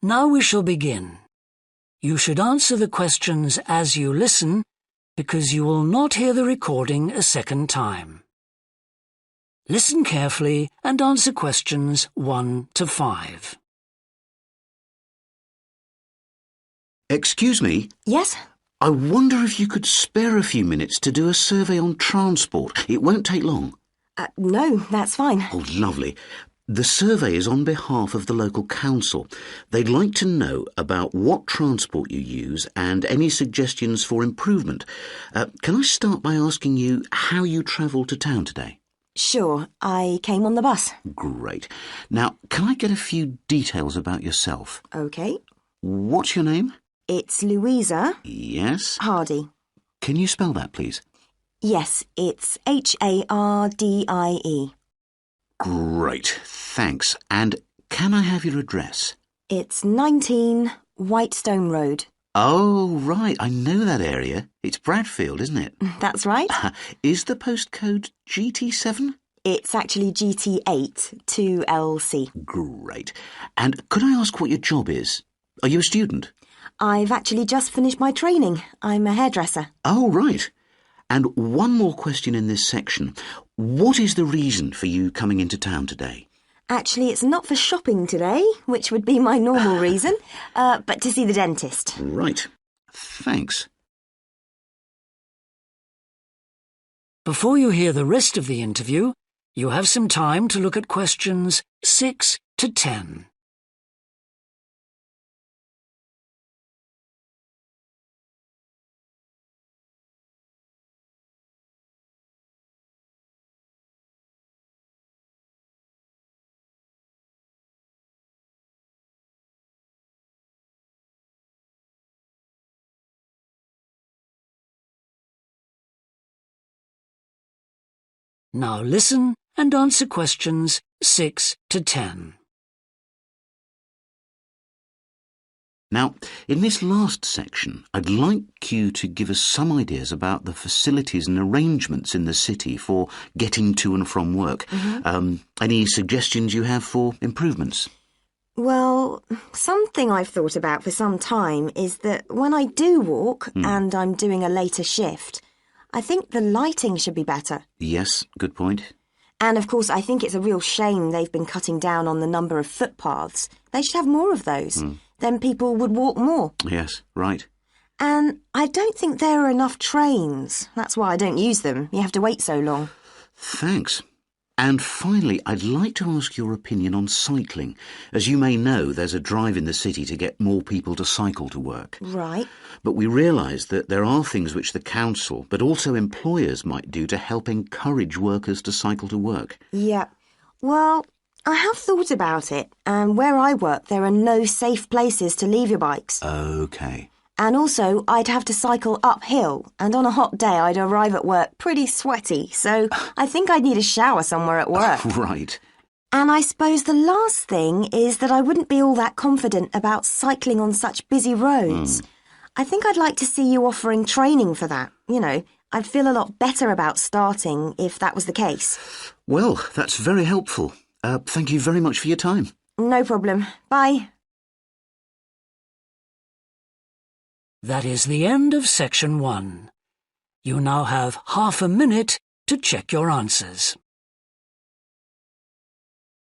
Now we shall begin. You should answer the questions as you listen, because you will not hear the recording a second time. Listen carefully and answer questions 1 to 5. Excuse me? Yes? I wonder if you could spare a few minutes to do a survey on transport. It won't take long. No, that's fine. Oh, lovely. The survey is on behalf of the local council. They'd like to know about what transport you use and any suggestions for improvement. Can I start by asking you how you travelled to town today? Sure, I came on the bus. Great. Now, can I get a few details about yourself? OK. What's your name? It's Louisa. Yes. Hardy. Can you spell that, please? Yes, it's Hardie. Great, thanks. And can I have your address? It's 19 Whitestone Road. Oh, right, I know that area. It's Bradfield, isn't it? That's right. Is the postcode GT7? It's actually GT8 2LC. Great. And could I ask what your job is? Are you a student? I've actually just finished my training. I'm a hairdresser. Oh, right. And one more question in this section. What is the reason for you coming into town today? Actually, it's not for shopping today, which would be my normal reason, but to see the dentist. Right. Thanks. Before you hear the rest of the interview, you have some time to look at questions 6 to 10. Now listen and answer questions 6 to 10. Now, in this last section, I'd like you to give us some ideas about the facilities and arrangements in the city for getting to and from work. Any suggestions you have for improvements? Well, something I've thought about for some time is that when I do walk and I'm doing a later shift, I think the lighting should be better. Yes, good point. And of course, I think it's a real shame they've been cutting down on the number of footpaths. They should have more of those. Then people would walk more. Yes, right. And I don't think there are enough trains. That's why I don't use them. You have to wait so long. Thanks. And finally, I'd like to ask your opinion on cycling. As you may know, there's a drive in the city to get more people to cycle to work. Right. But we realise that there are things which the council, but also employers, might do to help encourage workers to cycle to work. Yeah. Well, I have thought about it, and where I work there are no safe places to leave your bikes. OK. And also, I'd have to cycle uphill, and on a hot day I'd arrive at work pretty sweaty, so I think I'd need a shower somewhere at work. Right. And I suppose the last thing is that I wouldn't be all that confident about cycling on such busy roads. I think I'd like to see you offering training for that. You know, I'd feel a lot better about starting if that was the case. Well, that's very helpful. Thank you very much for your time. No problem. Bye. That is the end of section 1. You now have half a minute to check your answers.